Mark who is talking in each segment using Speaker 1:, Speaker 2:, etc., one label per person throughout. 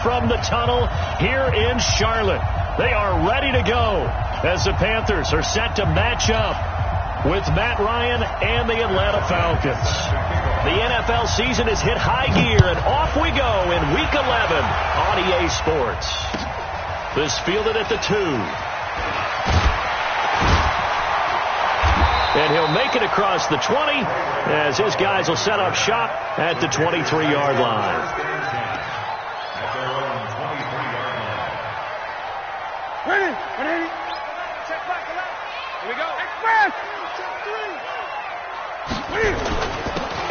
Speaker 1: from the tunnel here in Charlotte. They are ready to go as the Panthers are set to match up with Matt Ryan and the Atlanta Falcons. The NFL season has hit high gear, and off we go in Week 11 on EA Sports. This fielded at the 2. And he'll make it across the 20 as his guys will set up shop at the 23-yard line.
Speaker 2: Ready? Check back to left. Here we go. Express!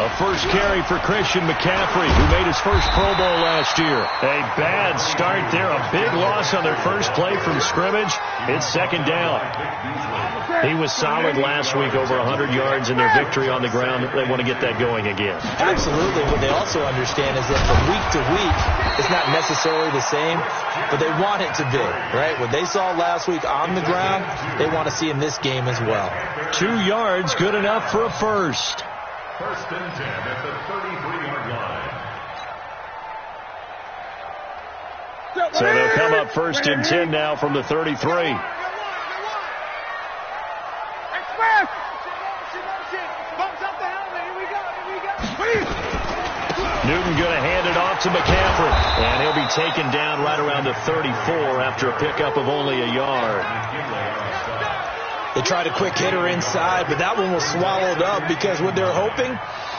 Speaker 1: A first carry for Christian McCaffrey, who made his first Pro Bowl last year. A bad start there. A big loss on their first play from scrimmage. It's second down. He was solid last week, over 100 yards in their victory on the ground. They want to get that going again.
Speaker 3: Absolutely. What they also understand is that from week to week, it's not necessarily the same, but they want it to be, right? What they saw last week on the ground, they want to see in this game as well. 2
Speaker 1: yards, good enough for a first.
Speaker 4: First and 10 at the 33-yard line.
Speaker 1: So they'll come up first and 10 now from the 33. Newton going to hand it off to McCaffrey, and he'll be taken down right around the 34 after a pickup of only a yard.
Speaker 3: They tried a quick hitter inside, but that one was swallowed up because what they're hoping,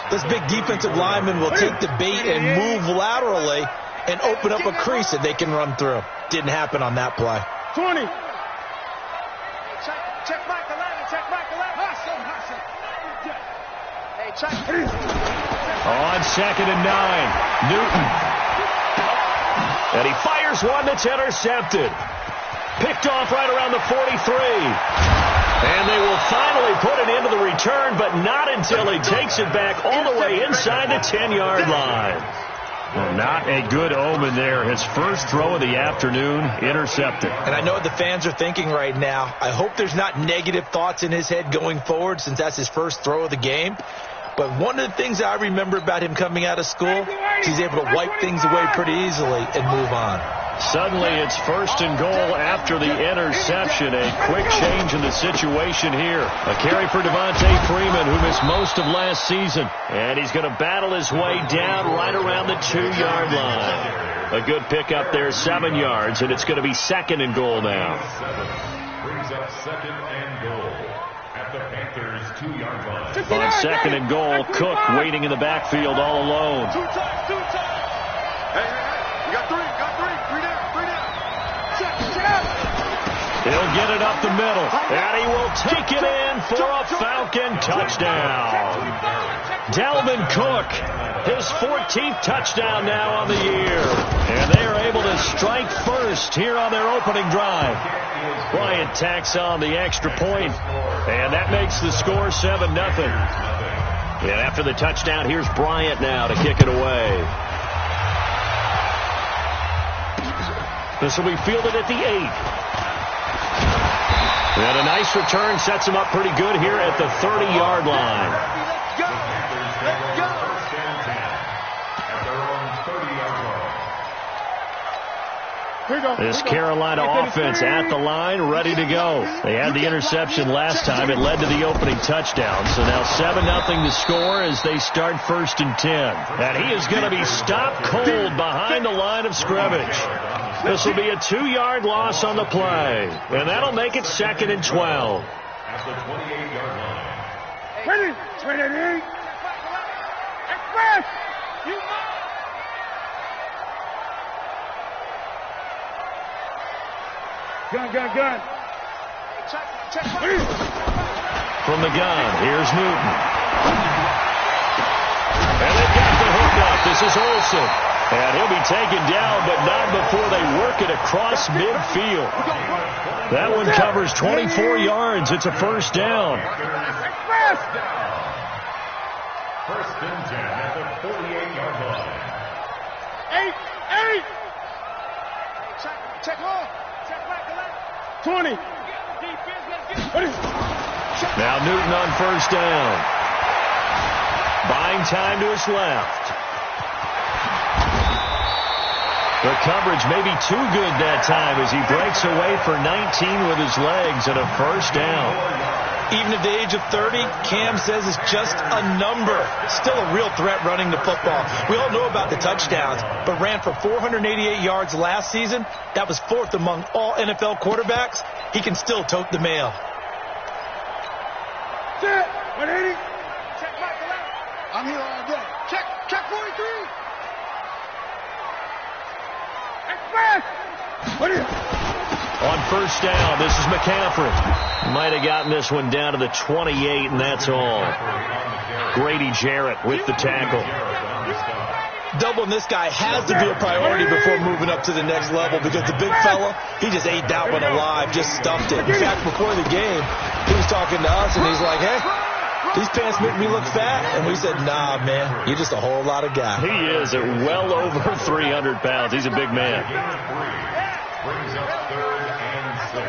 Speaker 3: this big defensive lineman will take the bait and move laterally and open up a crease that they can run through. Didn't happen on that play.
Speaker 2: 20. Check back the line. Check back the line. Hey, check.
Speaker 1: On second and 9, Newton. And he fires one that's intercepted. Picked off right around the 43. And they will finally put it into the return, but not until he takes it back all the way inside the 10-yard line. Well, not a good omen there. His first throw of the afternoon, intercepted.
Speaker 3: And I know what the fans are thinking right now. I hope there's not negative thoughts in his head going forward since that's his first throw of the game. But one of the things I remember about him coming out of school is he's able to wipe things away pretty easily and move on.
Speaker 1: Suddenly it's first and goal after the interception. A quick change in the situation here. A carry for Devontae Freeman, who missed most of last season. And he's going to battle his way down right around the 2-yard line. A good pickup there, 7 yards, and it's going to be second and goal now.
Speaker 4: Brings up second and goal at the Panthers' 2-yard line.
Speaker 1: On second and goal, Cook waiting in the backfield all alone.
Speaker 2: Two times. Hey, you got three. Three down. Check out.
Speaker 1: He'll get it up the middle, and he will take it in for a Falcon touchdown. Dalvin Cook, his 14th touchdown now on the year. And they are able to strike first here on their opening drive. Bryant tacks on the extra point, and that makes the score 7-0. And after the touchdown, here's Bryant now to kick it away. This will be fielded at the 8. And a nice return sets him up pretty good here at the 30-yard line.
Speaker 2: Let's go.
Speaker 1: This Carolina offense at the line, ready to go. They had the interception last time. It led to the opening touchdown. So now 7-0 to score as they start first and 10. And he is going to be stopped cold behind the line of scrimmage. This will be a 2-yard loss on the play. And that'll make it second and 12.
Speaker 4: At the 28-yard line.
Speaker 2: Ready. Express. Gun. Check.
Speaker 1: From the gun, here's Newton. And they've got the hook up. This is Olsen. And he'll be taken down, but not before they work it across midfield. That one covers 24 yards. It's a first down.
Speaker 4: First and 10 at the 48-yard line.
Speaker 2: 8. Check off. Check back to left. 20.
Speaker 1: Now Newton on first down. Buying time to his left. The coverage may be too good that time as he breaks away for 19 with his legs and a first down.
Speaker 3: Even at the age of 30, Cam says it's just a number. Still a real threat running the football. We all know about the touchdowns, but ran for 488 yards last season. That was 4th among all NFL quarterbacks. He can still tote the mail.
Speaker 2: Set. 180. Check Michael out. I'm here all day. Check 43. Express. What is it?
Speaker 1: On first down, this is McCaffrey. Might have gotten this one down to the 28, and that's all. Grady Jarrett with the tackle.
Speaker 3: Doubling this guy has to be a priority before moving up to the next level because the big fella, he just ate that one alive, just stuffed it. In fact, before the game, he was talking to us, and he's like, hey, these pants make me look fat. And we said, nah, man, you're just a whole lot of guy.
Speaker 1: He is at well over 300 pounds. He's a big man.
Speaker 4: Brings up 3rd and 6.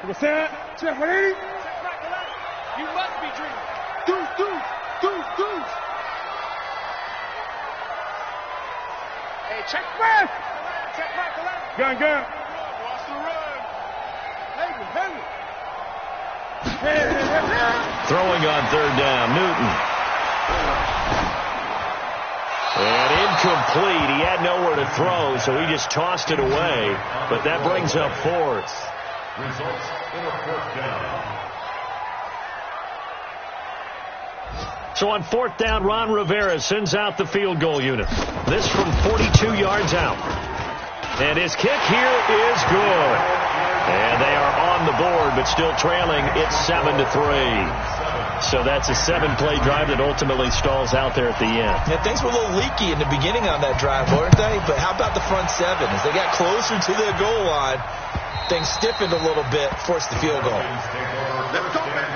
Speaker 2: What's that? Check 180. You must be dreaming. Deuce. Hey, check Brad. Check Michael out. Gun. Watch the run. Hey.
Speaker 1: Throwing on 3rd down, Newton. And incomplete. He had nowhere to throw, so he just tossed it away. But that brings up 4th.
Speaker 4: Results in a 4th down.
Speaker 1: So on 4th down, Ron Rivera sends out the field goal unit. This from 42 yards out. And his kick here is good. And they are on the board, but still trailing. It's 7-3. So that's a 7-play drive that ultimately stalls out there at the end.
Speaker 3: Yeah, things were a little leaky in the beginning on that drive, weren't they? But how about the front 7? As they got closer to the goal line, things stiffened a little bit, forced the field goal.
Speaker 2: Let's go, man.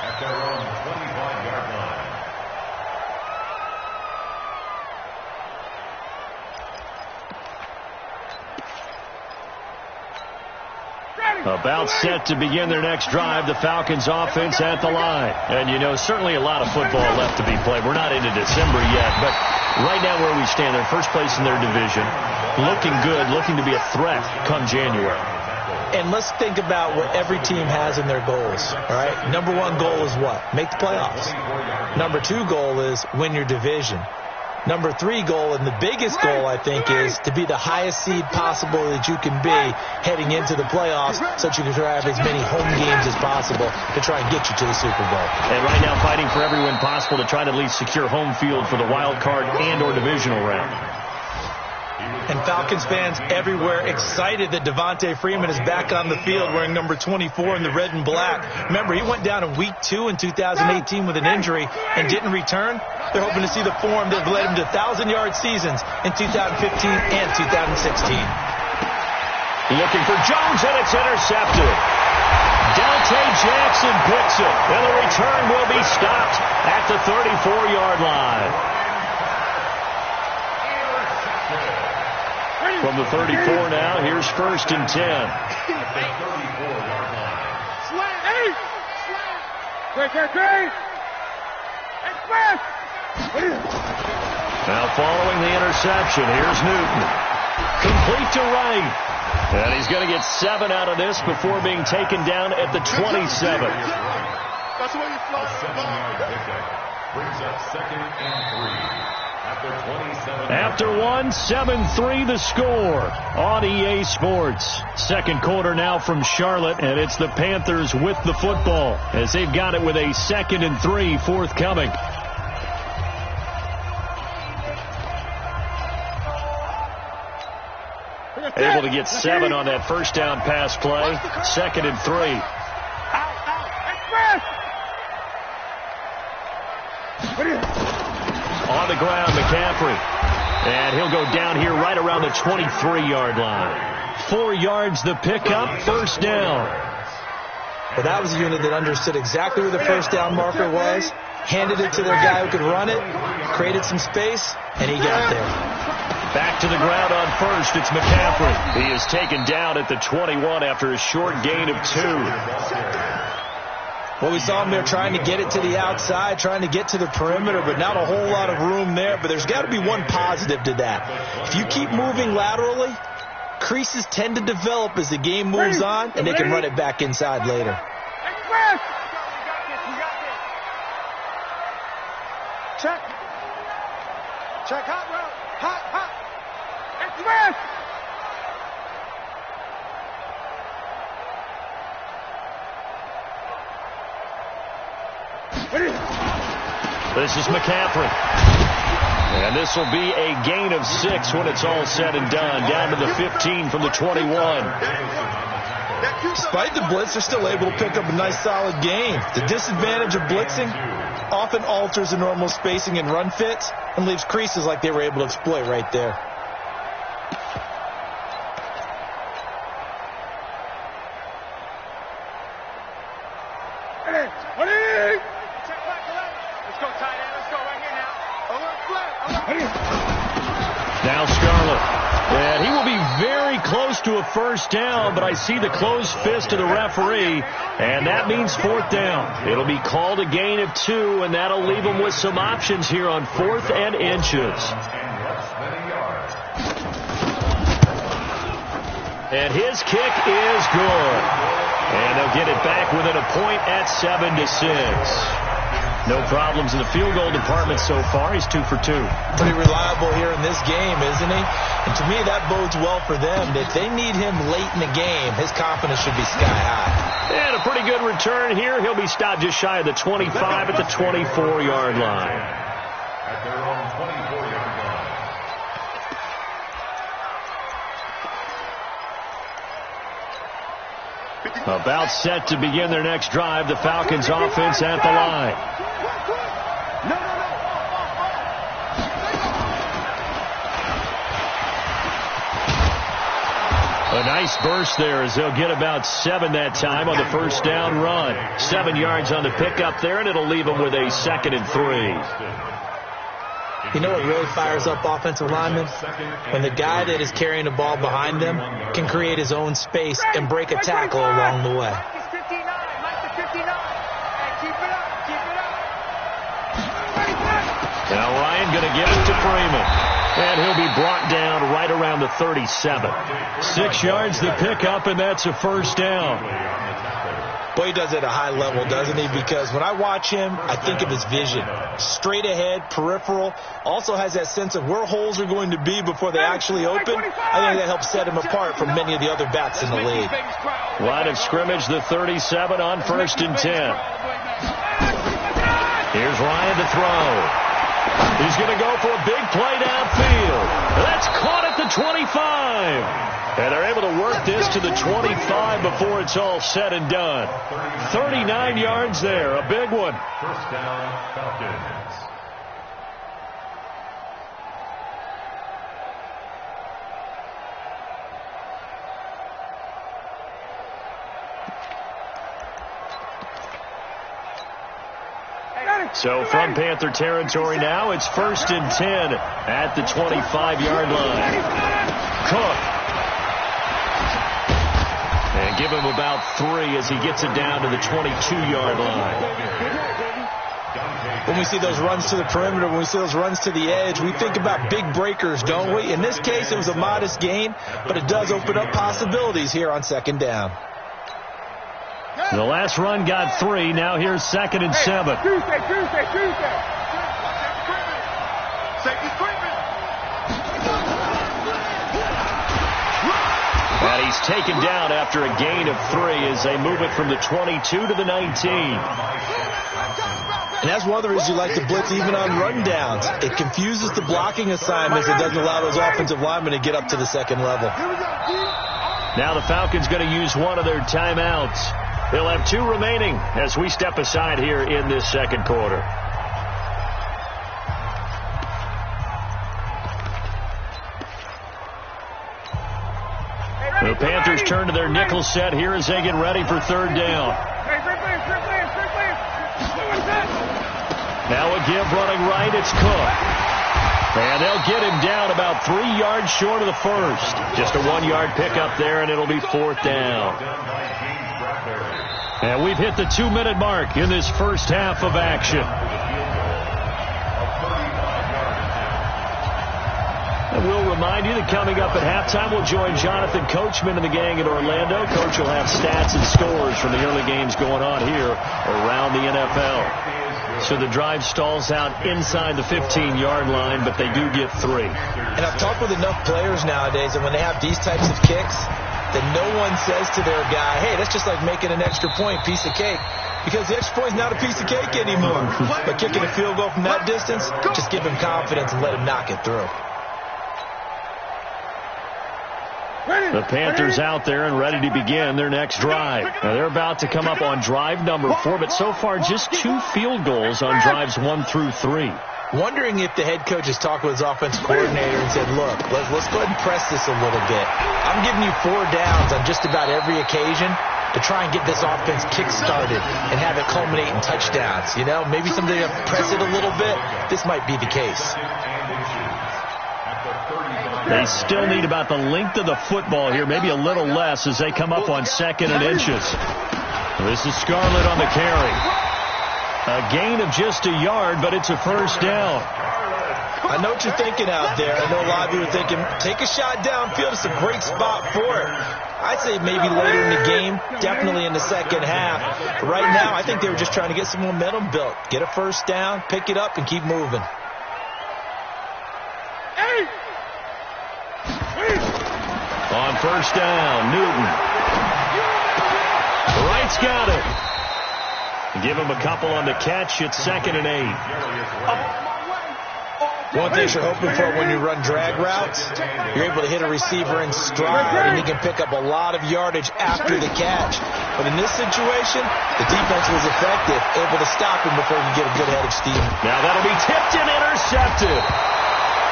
Speaker 4: At their own 25-yard line.
Speaker 1: About set to begin their next drive, the Falcons offense at the line. And, you know, certainly a lot of football left to be played. We're not into December yet, but right now where we stand, they're first place in their division, looking good, looking to be a threat come January.
Speaker 3: And let's think about what every team has in their goals, all right? Number 1 goal is what? Make the playoffs. Number 2 goal is win your division. Number 3 goal, and the biggest goal, I think, is to be the highest seed possible that you can be heading into the playoffs so that you can drive as many home games as possible to try and get you to the Super Bowl.
Speaker 1: And right now fighting for every win possible to try to at least secure home field for the wild card and or divisional round.
Speaker 3: And Falcons fans everywhere excited that Devontae Freeman is back on the field wearing number 24 in the red and black. Remember, he went down in week 2 in 2018 with an injury and didn't return. They're hoping to see the form that led him to 1,000-yard seasons in 2015 and 2016.
Speaker 1: Looking for Jones, and it's intercepted. Dante Jackson picks it, and the return will be stopped at the 34-yard line. From the 34 now, here's 1st and 10.
Speaker 2: Great. Express.
Speaker 1: Now following the interception, here's Newton. Complete to right. And he's going to get 7 out of this before being taken down at the 27.
Speaker 2: That's the way you flow.
Speaker 4: 7-yard pickup. Brings up 2nd and 3.
Speaker 1: After 1, 7-3 the score on EA Sports. Second quarter now from Charlotte, and it's the Panthers with the football as they've got it with a 2nd and 3 forthcoming. Able to get 7 on that first down pass play. 2nd and 3. On the ground, McCaffrey. And he'll go down here right around the 23-yard line. 4 yards the pickup, first down.
Speaker 3: Well, that was a unit that understood exactly where the first down marker was, handed it to their guy who could run it, created some space, and he got there.
Speaker 1: Back to the ground on first. It's McCaffrey. He is taken down at the 21 after a short gain of 2.
Speaker 3: Well, we saw him there trying to get it to the outside, trying to get to the perimeter, but not a whole lot of room there. But there's got to be one positive to that. If you keep moving laterally, creases tend to develop as the game moves on, and they can run it back inside later.
Speaker 2: Check. Check. Hot route. Hot. Express.
Speaker 1: This is McCaffrey. And this will be a gain of 6 when it's all said and done. Down to the 15 from the 21.
Speaker 3: Despite the blitz, they're still able to pick up a nice solid gain. The disadvantage of blitzing often alters the normal spacing and run fits and leaves creases like they were able to exploit right there.
Speaker 1: Now Scarlett. And he will be very close to a first down, but I see the closed fist of the referee, and that means 4th down. It'll be called a gain of 2, and that'll leave him with some options here on 4th and inches. And his kick is good. And they'll get it back within a point at 7-6. No problems in the field goal department so far. He's 2 for 2.
Speaker 3: Pretty reliable here in this game, isn't he? And to me, that bodes well for them. If they need him late in the game, his confidence should be sky high.
Speaker 1: And a pretty good return here. He'll be stopped just shy of the 25 at the 24-yard line.
Speaker 4: At their own 24-yard line.
Speaker 1: About set to begin their next drive. The Falcons offense at the line. A nice burst there as they'll get about 7 that time on the first down run. 7 yards on the pickup there, and it'll leave them with a 2nd and 3.
Speaker 3: You know what really fires up offensive linemen? When the guy that is carrying the ball behind them can create his own space and break a tackle along the way.
Speaker 1: Now Ryan going to give it to Freeman. And he'll be brought down right around the 37. 6 yards to pick up, and that's a first down.
Speaker 3: Boy, he does it at a high level, doesn't he? Because when I watch him, I think of his vision. Straight ahead, peripheral. Also has that sense of where holes are going to be before they actually open. I think that helps set him apart from many of the other backs in the league.
Speaker 1: Line of scrimmage, the 37 on 1st and 10. Here's Ryan to throw. He's going to go for a big play downfield. That's caught at the 25. And they're able to work this to the 25 before it's all said and done. 39 yards there, a big one.
Speaker 4: First down, Falcons.
Speaker 1: So from Panther territory now, it's 1st and 10 at the 25-yard line. Cook. And give him about 3 as he gets it down to the 22-yard line.
Speaker 3: When we see those runs to the perimeter, when we see those runs to the edge, we think about big breakers, don't we? In this case, it was a modest gain, but it does open up possibilities here on 2nd down.
Speaker 1: The last run got 3. Now here's 2nd and 7.
Speaker 2: Tuesday.
Speaker 1: And he's taken down after a gain of 3 as they move it from the 22 to the 19.
Speaker 3: And that's one of the reasons you like to blitz even on rundowns. It confuses the blocking assignments. It doesn't allow those offensive linemen to get up to the 2nd level.
Speaker 1: Now the Falcons going to use one of their timeouts. They'll have 2 remaining as we step aside here in this 2nd quarter. The Panthers turn to their nickel set here as they get ready for 3rd down. Now a give running right, it's Cook. And they'll get him down about 3 yards short of the first. Just a 1-yard pickup there, and it'll be 4th down. And we've hit the 2-minute mark in this first half of action. And we'll remind you that coming up at halftime, we'll join Jonathan Coachman and the gang in Orlando. Coach will have stats and scores from the early games going on here around the NFL. So the drive stalls out inside the 15-yard line, but they do get 3.
Speaker 3: And I've talked with enough players nowadays, and when they have these types of kicks, that no one says to their guy, hey, that's just like making an extra point, piece of cake. Because the extra point is not a piece of cake anymore. But kicking a field goal from that distance, just give him confidence and let him knock it through.
Speaker 1: The Panthers out there and ready to begin their next drive. Now they're about to come up on drive number 4, but so far just 2 field goals on drives 1 through 3.
Speaker 3: Wondering if the head coach has talked with his offensive coordinator and said, look, let's go ahead and press this a little bit. I'm giving you 4 downs on just about every occasion to try and get this offense kick-started and have it culminate in touchdowns. You know, maybe someday to press it a little bit. This might be the case.
Speaker 1: They still need about the length of the football here, maybe a little less as they come up on 2nd and inches. This is Scarlett on the carry. A gain of just a yard, but it's a first down.
Speaker 3: I know what you're thinking out there. I know a lot of you are thinking, take a shot downfield. It's a great spot for it. I'd say maybe later in the game, definitely in the second half. But right now, I think they were just trying to get some momentum built. Get a first down, pick it up, and keep moving.
Speaker 1: On first down, Newton. Wright's got it. Give him a couple on the catch. It's 2nd and 8.
Speaker 3: One thing you're hoping for when you run drag routes, you're able to hit a receiver in stride, and he can pick up a lot of yardage after the catch. But in this situation, the defense was effective, able to stop him before he could get a good head of steam.
Speaker 1: Now that'll be tipped and intercepted.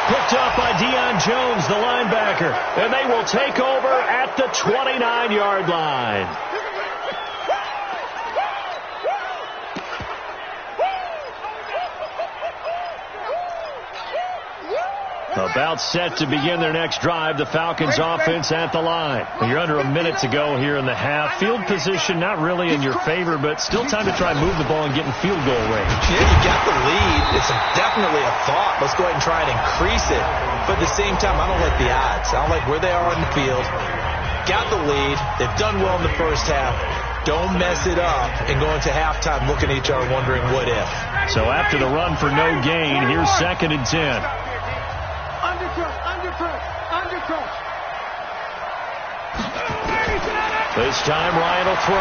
Speaker 1: Picked up by Deion Jones, the linebacker. And they will take over at the 29-yard line. About set to begin their next drive. The Falcons offense at the line. You're under a minute to go here in the half. Field position not really in your favor, but still time to try and move the ball and get in field goal range.
Speaker 3: Yeah, you got the lead. It's definitely a thought. Let's go ahead and try and increase it. But at the same time, I don't like the odds. I don't like where they are on the field. Got the lead. They've done well in the first half. Don't mess it up and go into halftime looking at each other wondering what if.
Speaker 1: So after the run for no gain, here's 2nd and 10. This time Ryan will throw.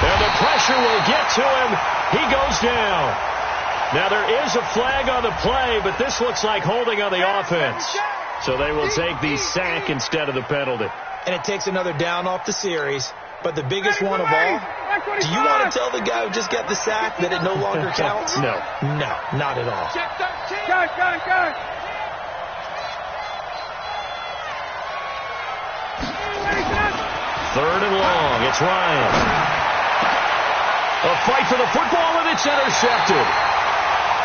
Speaker 1: And the pressure will get to him. He goes down. Now there is a flag on the play, but this looks like holding on the offense. So they will take the sack instead of the penalty.
Speaker 3: And it takes another down off the series. But the biggest one of all, do you want to tell the guy who just got the sack that it no longer counts?
Speaker 1: No.
Speaker 3: No, not at all.
Speaker 2: Go.
Speaker 1: 3rd and long. It's Ryan. A fight for the football, and it's intercepted.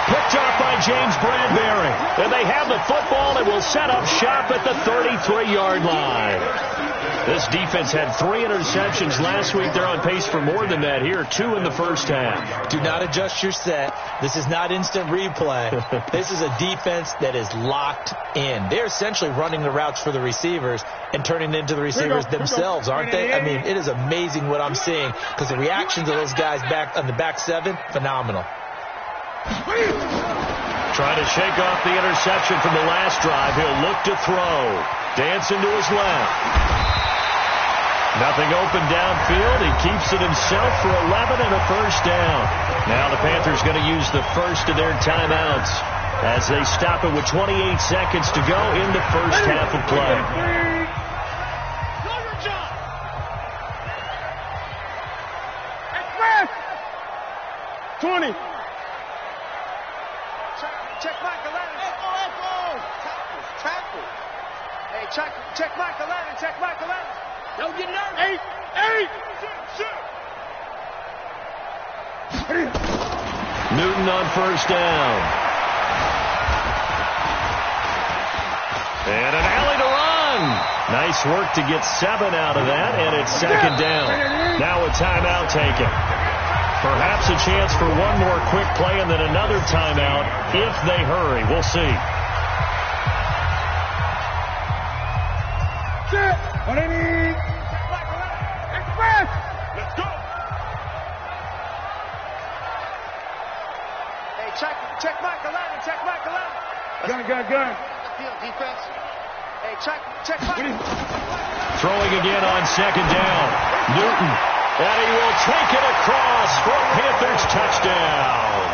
Speaker 1: Picked off by James Bradbury. And they have the football and will set up shop at the 33-yard line. This defense had 3 interceptions last week. They're on pace for more than that here. 2 in the first half.
Speaker 3: Do not adjust your set. This is not instant replay. This is a defense that is locked in. They're essentially running the routes for the receivers and turning it into the receivers themselves, aren't they? I mean, it is amazing what I'm seeing because the reactions of those guys back on the back 7, phenomenal.
Speaker 1: Trying to shake off the interception from the last drive. He'll look to throw. Dancing to his left. Nothing open downfield. He keeps it himself for 11 and a first down. Now the Panthers going to use the first of their timeouts as they stop it with 28 seconds to go in the first half of play.
Speaker 2: 20.
Speaker 5: Check Michael Allen. Tackle. Hey, check Michael Allen. Check Michael Allen. Don't get nervous.
Speaker 2: 8.
Speaker 1: Newton on first down. And an alley to run. Nice work to get 7 out of that, and it's second down. Now a timeout taken. Perhaps a chance for one more quick play and then another timeout if they hurry. We'll see.
Speaker 5: Let's go. Hey, check Mike 11. Check Mike 11. Gun. Field defense. Hey, check Mike.
Speaker 1: Throwing again on second down. Newton. And he will take it across for a Panthers touchdown.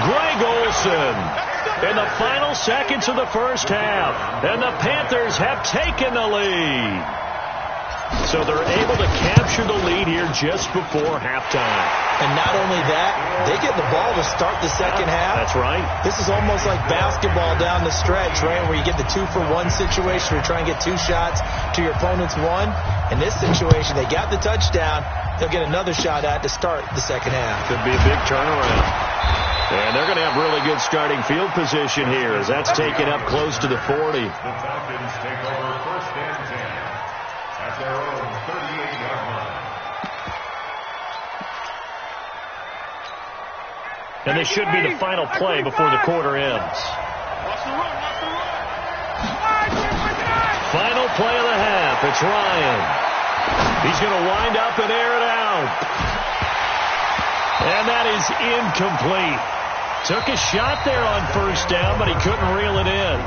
Speaker 1: Greg Olsen in the final seconds of the first half. And the Panthers have taken the lead. So they're able to capture the lead here just before halftime.
Speaker 3: And not only that, they get the ball to start the second half.
Speaker 1: That's right.
Speaker 3: This is almost like basketball down the stretch, right, where you get the 2-for-1 situation where you try and get 2 shots to your opponent's 1. In this situation, they got the touchdown. They'll get another shot at to start the second half.
Speaker 1: Could be a big turnaround. And they're going to have really good starting field position here as that's taken up close to the 40.
Speaker 4: The Falcons take over first and 10 at their own 38-yard line.
Speaker 1: And this should be the final play before the quarter ends.
Speaker 5: Watch the run.
Speaker 1: Final play of the half. It's Ryan. He's going to wind up and air it out. And that is incomplete. Took a shot there on first down, but he couldn't reel it in.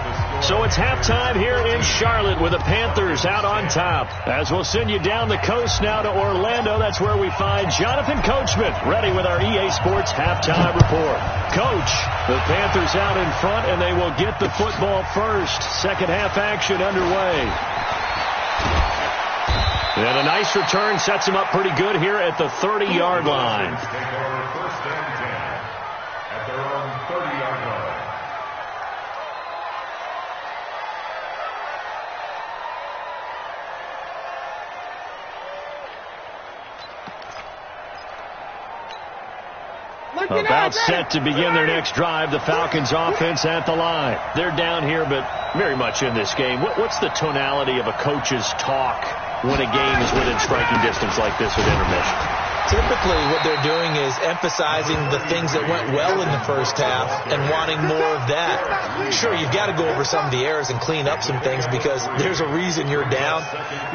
Speaker 1: So it's halftime here in Charlotte with the Panthers out on top. As we'll send you down the coast now to Orlando, that's where we find Jonathan Coachman ready with our EA Sports halftime report. Coach, the Panthers out in front, and they will get the football first. Second half action underway. And a nice return sets him up pretty good here at the 30-yard line.
Speaker 4: Take over first and 10 at their own 30-yard line.
Speaker 1: About set to begin their next drive, the Falcons offense at the line. They're down here, but very much in this game. What's the tonality of a coach's talk when a game is within striking distance like this with intermission?
Speaker 3: Typically, what they're doing is emphasizing the things that went well in the first half and wanting more of that. Sure, you've got to go over some of the errors and clean up some things because there's a reason you're down.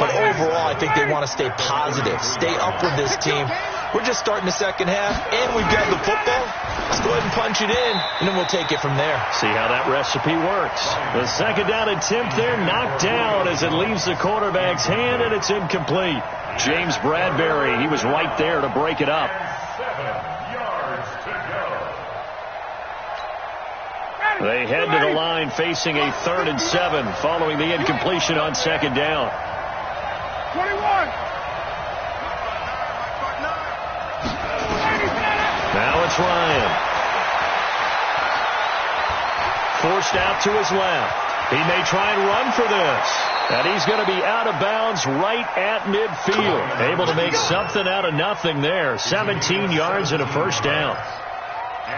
Speaker 3: But overall, I think they want to stay positive, stay up with this team. We're just starting the second half, and we've got the football. Let's go ahead and punch it in, and then we'll take it from there.
Speaker 1: See how that recipe works. The second down attempt there knocked down as it leaves the quarterback's hand, and it's incomplete. James Bradbury, he was right there to break it up.
Speaker 4: 7 yards to go.
Speaker 1: They head to the line facing a 3rd and 7 following the incompletion on second down.
Speaker 5: 21.
Speaker 1: Now it's Ryan. Forced out to his left. He may try and run for this. And he's going to be out of bounds right at midfield. Able to make something out of nothing there. 17 yards and a first down.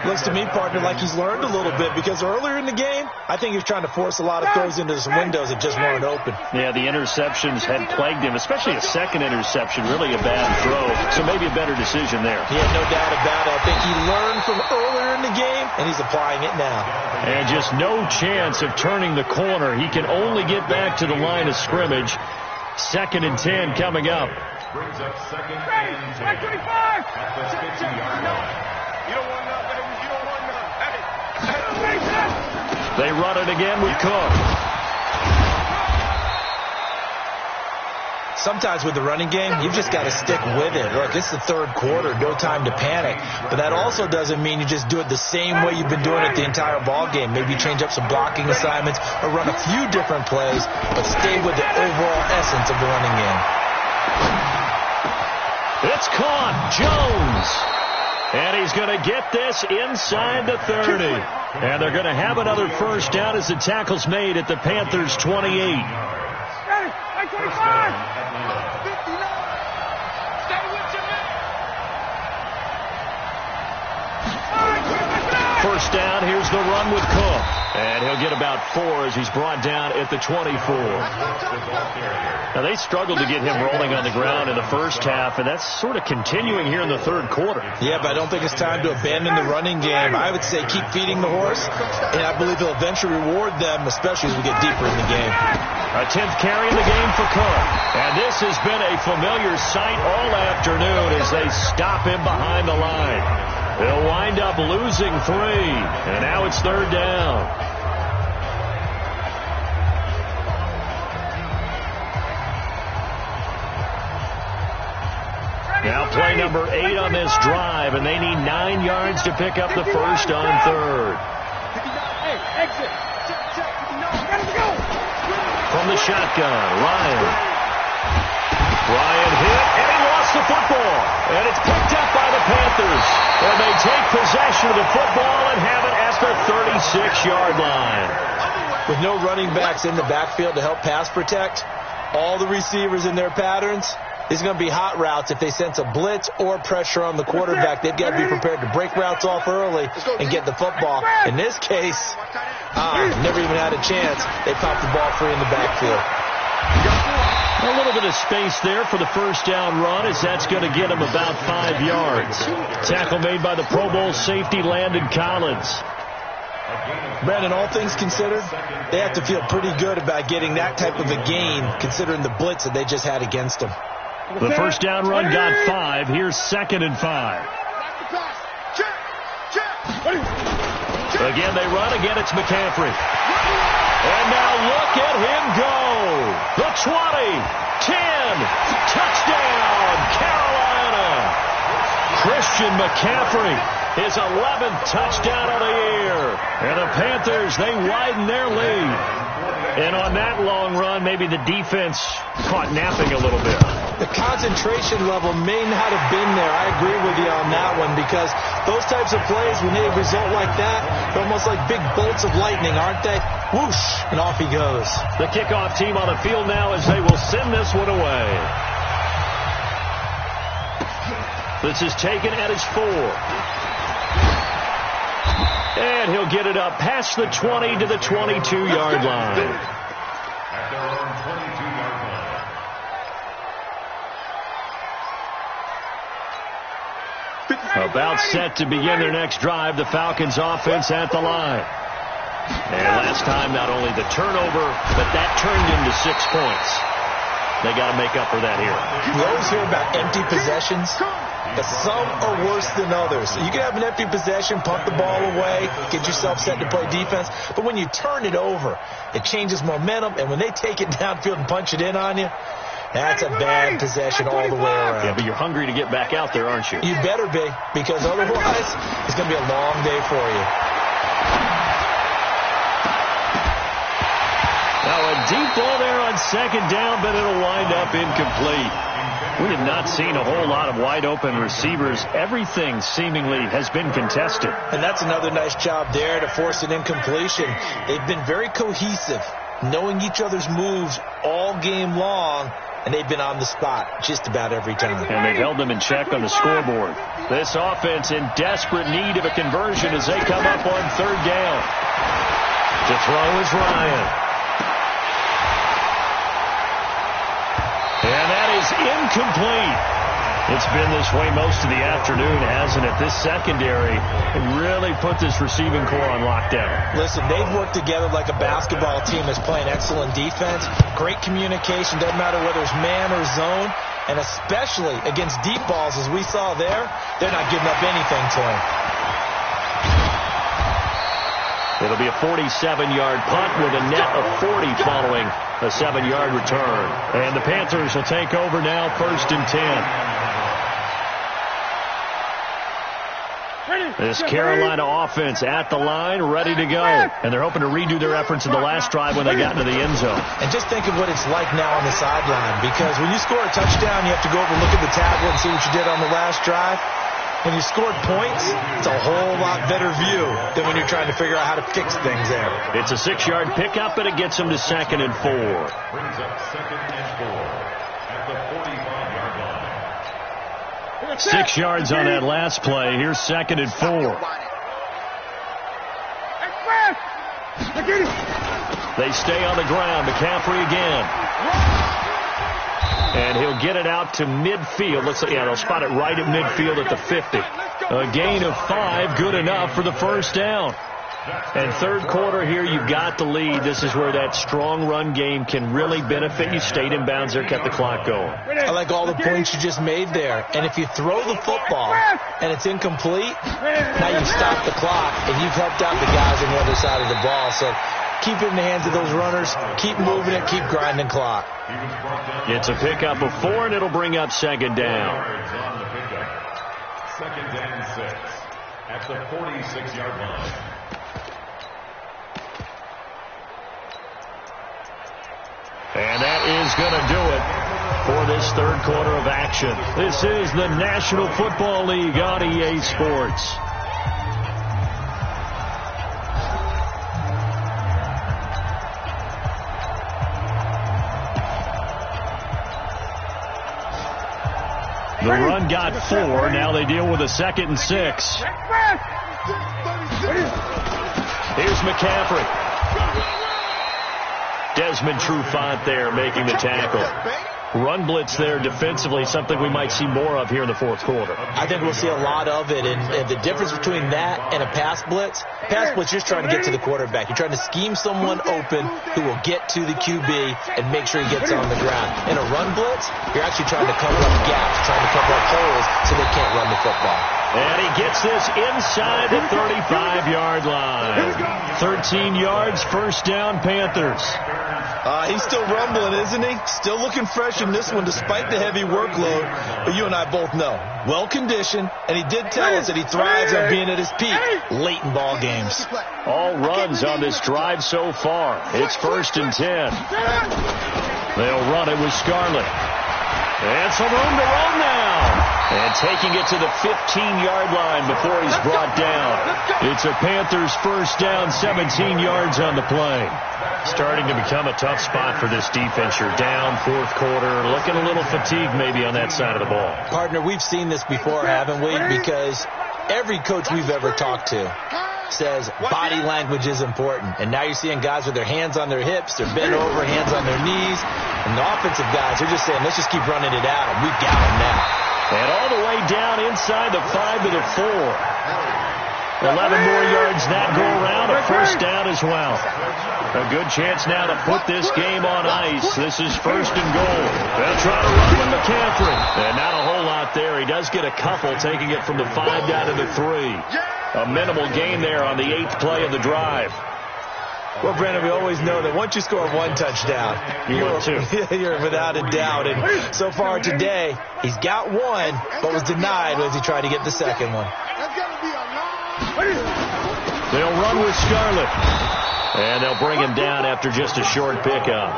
Speaker 3: Looks to me, partner, like he's learned a little bit because earlier in the game, I think he was trying to force a lot of throws into some windows that just weren't open.
Speaker 1: Yeah, the interceptions had plagued him, especially a second interception, really a bad throw. So maybe a better decision there.
Speaker 3: Yeah, no doubt about it. I think he learned from earlier in the game, and he's applying it now.
Speaker 1: And just no chance of turning the corner. He can only get back to the line of scrimmage. 2nd and 10 coming up.
Speaker 4: Brings up 2nd and 10 at the 50-yard line.
Speaker 5: You don't want none, baby. You don't want none. Hey.
Speaker 1: They run it again with Cook.
Speaker 3: Sometimes with the running game, you've just got to stick with it. Look, it's the 3rd quarter, no time to panic. But that also doesn't mean you just do it the same way you've been doing it the entire ball game. Maybe change up some blocking assignments or run a few different plays, but stay with the overall essence of the running game.
Speaker 1: It's caught. Jones. And he's going to get this inside the 30. And they're going to have another first down as the tackle's made at the Panthers' 28. First down, here's the run with Cook. And he'll get about 4 as he's brought down at the 24. Now, they struggled to get him rolling on the ground in the first half, and that's sort of continuing here in the third quarter.
Speaker 3: Yeah, but I don't think it's time to abandon the running game. I would say keep feeding the horse, and I believe he'll eventually reward them, especially as we get deeper in the game.
Speaker 1: A 10th carry in the game for Cook. And this has been a familiar sight all afternoon as they stop him behind the line. They'll wind up losing 3, and now it's third down. Now play number 8 on this drive, and they need 9 yards to pick up the first on third. From the shotgun, Ryan hit, and he lost the football. And it's picked up by the Panthers. And they take possession of the football and have it at the 36-yard line.
Speaker 3: With no running backs in the backfield to help pass protect, all the receivers in their patterns, these are going to be hot routes. If they sense a blitz or pressure on the quarterback, they've got to be prepared to break routes off early and get the football. In this case, never even had a chance. They popped the ball free in the backfield.
Speaker 1: A little bit of space there for the first down run, as that's going to get him about 5 yards. Tackle made by the Pro Bowl safety Landon Collins.
Speaker 3: Brandon, all things considered, they have to feel pretty good about getting that type of a gain, considering the blitz that they just had against them.
Speaker 1: The first down run got 5. Here's 2nd and 5. Again, they run. Again, it's McCaffrey. And now look at him go. The 20, 10, touchdown, Carolina. Christian McCaffrey, his 11th touchdown of the year. And the Panthers, they widen their lead. And on that long run, maybe the defense caught napping a little bit.
Speaker 3: The concentration level may not have been there. I agree with you on that one, because those types of plays, when they result like that, they're almost like big bolts of lightning, aren't they? Whoosh, and off he goes.
Speaker 1: The kickoff team on the field now as they will send this one away. This is taken at his 4. And he'll get it up past the 20 to the 22-yard line.
Speaker 4: At their own 22-yard line.
Speaker 1: About set to begin their next drive, the Falcons offense at the line. And last time, not only the turnover, but that turned into 6 points. They got to make up for that here.
Speaker 3: You always hear about empty possessions, but some are worse than others. You can have an empty possession, punt the ball away, get yourself set to play defense, but when you turn it over, it changes momentum, and when they take it downfield and punch it in on you, that's a bad possession all the way around.
Speaker 1: Yeah, but you're hungry to get back out there, aren't you?
Speaker 3: You better be, because otherwise, it's going to be a long day for you.
Speaker 1: Now a deep ball there on 2nd down, but it'll wind up incomplete. We have not seen a whole lot of wide open receivers. Everything seemingly has been contested.
Speaker 3: And that's another nice job there to force an incompletion. They've been very cohesive, knowing each other's moves all game long, and they've been on the spot just about every time.
Speaker 1: And they've held them in check on the scoreboard. This offense in desperate need of a conversion as they come up on 3rd down. To throw is Ryan. And that is incomplete. It's been this way most of the afternoon, hasn't it? This secondary really put this receiving core on lockdown.
Speaker 3: Listen, they've worked together like a basketball team that's playing excellent defense. Great communication, doesn't matter whether it's man or zone. And especially against deep balls, as we saw there, they're not giving up anything to him.
Speaker 1: It'll be a 47-yard punt with a net of 40 following a 7-yard return. And the Panthers will take over now, 1st and 10. This Carolina offense at the line, ready to go. And they're hoping to redo their efforts in the last drive when they got into the end zone.
Speaker 3: And just think of what it's like now on the sideline, because when you score a touchdown, you have to go over and look at the tablet and see what you did on the last drive. When you scored points, it's a whole lot better view than when you're trying to figure out how to fix things there.
Speaker 1: It's a 6-yard pickup, and it gets them to 2nd and 4.
Speaker 4: Brings up 2nd and 4 at the 45-yard line.
Speaker 1: 6 yards on that last play. Here's 2nd and 4. They stay on the ground. McCaffrey again. And he'll get it out to midfield. Looks like, yeah, they'll spot it right at midfield at the 50. A gain of 5, good enough for the first down. And third quarter here, you've got the lead. This is where that strong run game can really benefit you. Stayed in bounds there, kept the clock going.
Speaker 3: I like all the points you just made there. And if you throw the football and it's incomplete, now you've stopped the clock and you've helped out the guys on the other side of the ball. So keep it in the hands of those runners. Keep moving it. Keep grinding clock.
Speaker 1: It's a pickup of 4, and it'll bring up second down.
Speaker 4: Second and 6 at the 46-yard line.
Speaker 1: And that is going to do it for this third quarter of action. This is the National Football League on EA Sports. The run got 4. Now they deal with a 2nd and 6. Here's McCaffrey. Desmond Trufant there making the tackle. Run blitz there defensively, something we might see more of here in the fourth quarter.
Speaker 3: I think we'll see a lot of it, and the difference between that and a pass blitz, you're just trying to get to the quarterback. You're trying to scheme someone open who will get to the QB and make sure he gets on the ground. In a run blitz, you're actually trying to cover up gaps, trying to cover up holes so they can't run the football.
Speaker 1: And he gets this inside the 35-yard line. 13 yards, first down, Panthers.
Speaker 3: He's still rumbling, isn't he? Still looking fresh in this one despite the heavy workload. But you and I both know, well-conditioned, and he did tell us that he thrives on being at his peak late in ball games.
Speaker 1: All runs on this drive so far. It's 1st and 10. They'll run it with Scarlett. And some room to run now. And taking it to the 15-yard line before he's brought down. It's a Panthers first down, 17 yards on the play. Starting to become a tough spot for this defense. You're down fourth quarter, looking a little fatigued maybe on that side of the ball.
Speaker 3: Partner, we've seen this before, haven't we? Because every coach we've ever talked to says body language is important. And now you're seeing guys with their hands on their hips, they're bent over, hands on their knees. And the offensive guys are just saying, let's just keep running it at them. We've got them now.
Speaker 1: And all the way down inside the 5 to the 4. 11 more yards that go around, a first down as well. A good chance now to put this game on ice. This is 1st and goal. They'll try to run with McCaffrey. And not a whole lot there. He does get a couple, taking it from the 5 down to the 3. A minimal gain there on the 8th play of the drive.
Speaker 3: Well, Brandon, we always know that once you score 1 touchdown, you're without a doubt. And so far today, he's got 1, but was denied as he tried to get the second one.
Speaker 1: They'll run with Scarlett. And they'll bring him down after just a short pickup.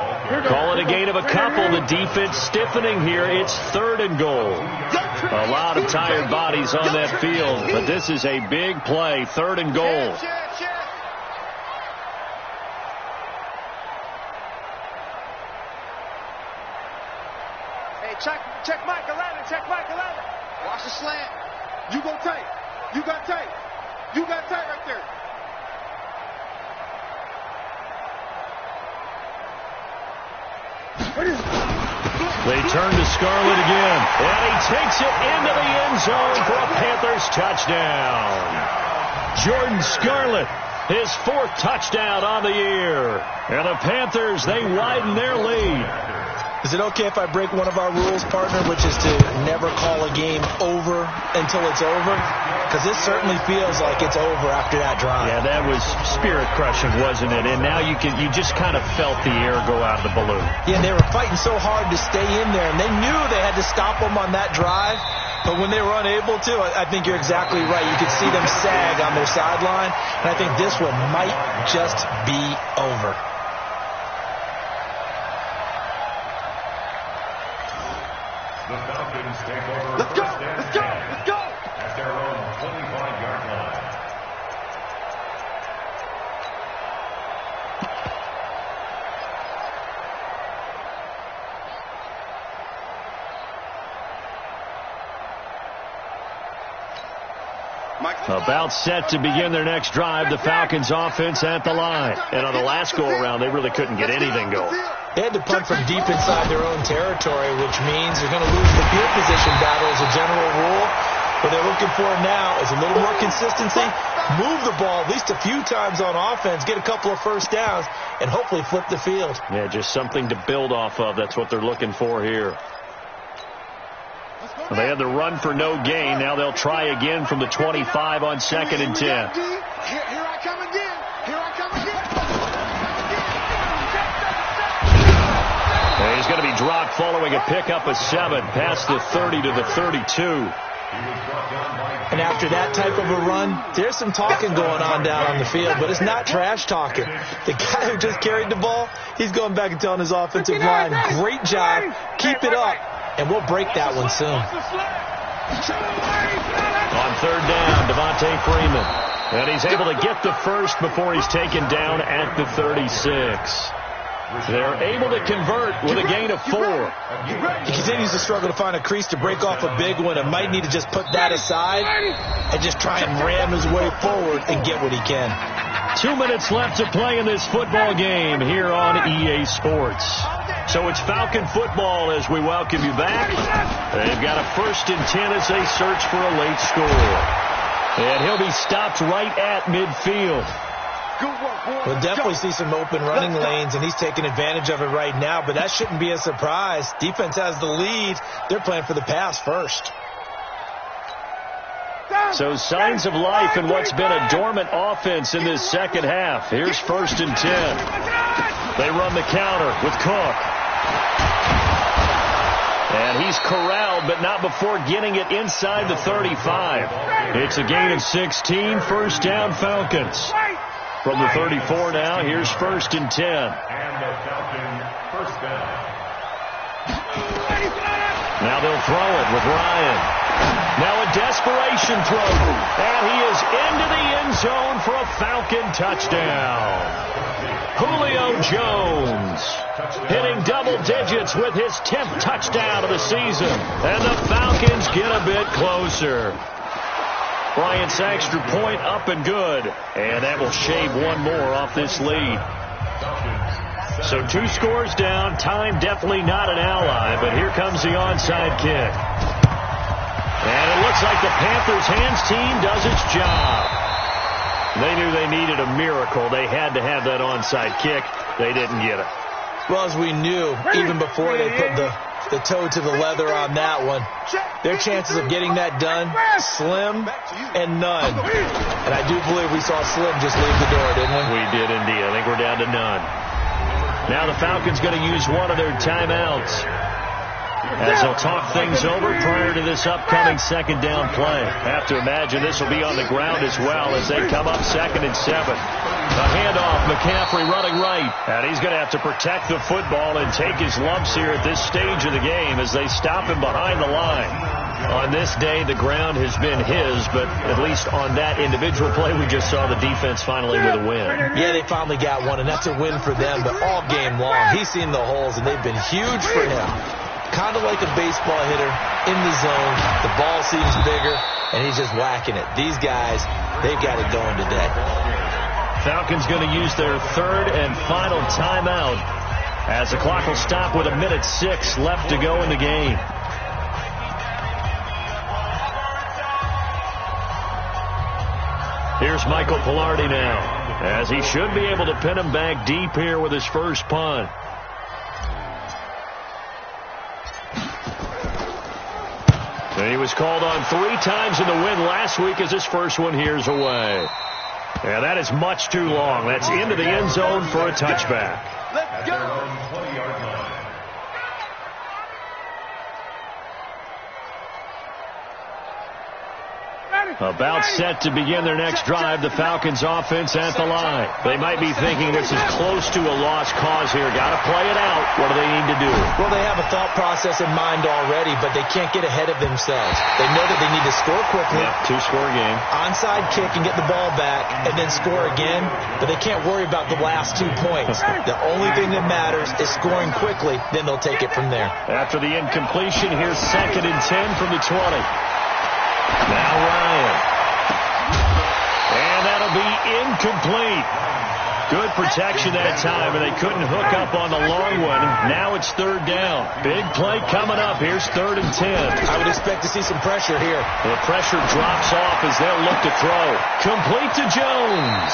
Speaker 1: Call it a gain of a couple. The defense stiffening here. It's 3rd and goal. A lot of tired bodies on that field, but this is a big play. 3rd and goal.
Speaker 5: Check Mike 11. Check Mike 11. Watch the slant. You go tight. You got tight. You got tight right there.
Speaker 1: They turn to Scarlett again. And he takes it into the end zone for a Panthers touchdown. Jordan Scarlett, his 4th touchdown on the year. And the Panthers, they widen their lead.
Speaker 3: Is it okay if I break one of our rules, partner, which is to never call a game over until it's over? Because this certainly feels like it's over after that drive.
Speaker 1: Yeah, that was spirit-crushing, wasn't it? And now you just kind of felt the air go out of the balloon.
Speaker 3: Yeah, and they were fighting so hard to stay in there, and they knew they had to stop them on that drive. But when they were unable to, I think you're exactly right. You could see them sag on their sideline, and I think this one might just be over.
Speaker 4: The Falcons take over.
Speaker 5: Let's go! Let's go! Let's go!
Speaker 4: At their own 25-yard line.
Speaker 1: About set to begin their next drive, the Falcons offense at the line. And on the last go-around, they really couldn't get anything going.
Speaker 3: They had to punt from deep inside their own territory, which means they're going to lose the field position battle as a general rule. What they're looking for now is a little more consistency, move the ball at least a few times on offense, get a couple of first downs, and hopefully flip the field.
Speaker 1: Yeah, just something to build off of. That's what they're looking for here. Well, they had the run for no gain. Now they'll try again from the 25 on 2nd and 10.
Speaker 2: Here I come again. Here I come again.
Speaker 1: And he's going to be dropped following a pickup of 7 past the 30 to the 32.
Speaker 3: And after that type of a run, there's some talking going on down on the field, but it's not trash talking. The guy who just carried the ball, he's going back and telling his offensive line, great job, keep it up, and we'll break that one soon.
Speaker 1: On 3rd down, Devontae Freeman. And he's able to get the first before he's taken down at the 36. They're able to convert with a gain of 4.
Speaker 3: He continues to struggle to find a crease to break off a big one and might need to just put that aside and just try and ram his way forward and get what he can.
Speaker 1: 2 minutes left to play in this football game here on EA Sports. So it's Falcon football as we welcome you back. They've got a 1st and 10 as they search for a late score. And he'll be stopped right at midfield.
Speaker 3: We'll definitely see some open running lanes, and he's taking advantage of it right now, but that shouldn't be a surprise. Defense has the lead. They're playing for the pass first.
Speaker 1: So signs of life in what's been a dormant offense in this second half. Here's 1st and 10. They run the counter with Cook. And he's corralled, but not before getting it inside the 35. It's a gain of 16, 1st down Falcons. From the 34 now, here's 1st and 10.
Speaker 4: And the Falcons first down.
Speaker 1: Now they'll throw it with Ryan. Now a desperation throw. And he is into the end zone for a Falcon touchdown. Julio Jones hitting double digits with his 10th touchdown of the season. And the Falcons get a bit closer. Bryant's extra point up and good. And that will shave one more off this lead. So 2 scores down. Time definitely not an ally, but here comes the onside kick. And it looks like the Panthers' hands team does its job. They knew they needed a miracle. They had to have that onside kick. They didn't get it.
Speaker 3: Well, as we knew, even before they put the toe to the leather on that one, their chances of getting that done, slim and none. And I do believe we saw Slim just leave the door, didn't we?
Speaker 1: We did indeed. I think we're down to none. Now the Falcons going to use one of their timeouts as they'll talk things over prior to this upcoming 2nd down play. Have to imagine this will be on the ground as well as they come up 2nd and 7. A handoff, McCaffrey running right. And he's going to have to protect the football and take his lumps here at this stage of the game as they stop him behind the line. On this day, the ground has been his, but at least on that individual play, we just saw the defense finally with a win.
Speaker 3: Yeah, they finally got one, and that's a win for them, but all game long, he's seen the holes, and they've been huge for him. Kind of like a baseball hitter in the zone. The ball seems bigger, and he's just whacking it. These guys, they've got it going today.
Speaker 1: Falcons going to use their 3rd and final timeout as the clock will stop with 1:06 left to go in the game. Here's Michael Pilardi now, as he should be able to pin him back deep here with his first punt. And he was called on 3 times in the win last week as his first one here's away. And that is much too long. That's into the end zone for a touchback.
Speaker 2: Let's go.
Speaker 1: About set to begin their next drive, the Falcons offense at the line. They might be thinking this is close to a lost cause here. Got to play it out. What do they need to do?
Speaker 3: Well, they have a thought process in mind already, but they can't get ahead of themselves. They know that they need to score quickly.
Speaker 1: Yep, 2-score game.
Speaker 3: Onside kick and get the ball back and then score again, but they can't worry about the last 2 points. The only thing that matters is scoring quickly, then they'll take it from there.
Speaker 1: After the incompletion, here's 2nd and 10 from the 20. Now Ryan. incomplete. Good protection that time, and they couldn't hook up on the long one. Now it's third down. Big play coming up. Here's 3rd and 10.
Speaker 3: I would expect to see some pressure here.
Speaker 1: The pressure drops off as they'll look to throw. Complete to Jones.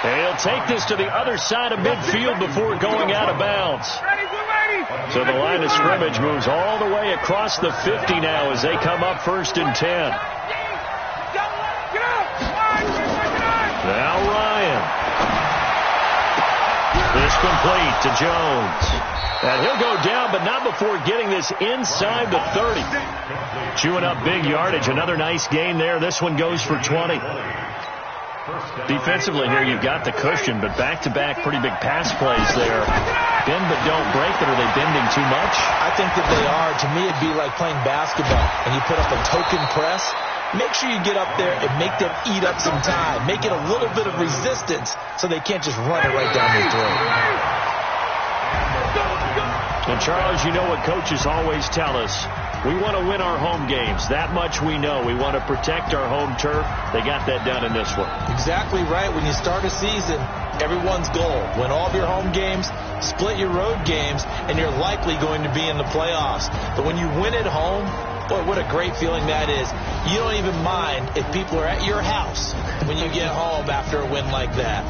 Speaker 1: He'll take this to the other side of midfield before going out of bounds. So the line of scrimmage moves all the way across the 50 now as they come up 1st and 10. Now Ryan. This complete to Jones. And he'll go down, but not before getting this inside the 30. Chewing up big yardage. Another nice gain there. This one goes for 20. Defensively here, you've got the cushion, but back-to-back pretty big pass plays there. Bend but don't break, but are they bending too much?
Speaker 3: I think that they are. To me, it'd be like playing basketball, and you put up a token press. Make sure you get up there and make them eat up some time. Make it a little bit of resistance so they can't just run it right down your throat.
Speaker 1: And, Charles, you know what coaches always tell us. We want to win our home games. That much we know. We want to protect our home turf. They got that done in this one.
Speaker 3: Exactly right. When you start a season, everyone's goal. Win all of your home games, split your road games, and you're likely going to be in the playoffs. But when you win at home, boy, what a great feeling that is. You don't even mind if people are at your house when you get home after a win like that.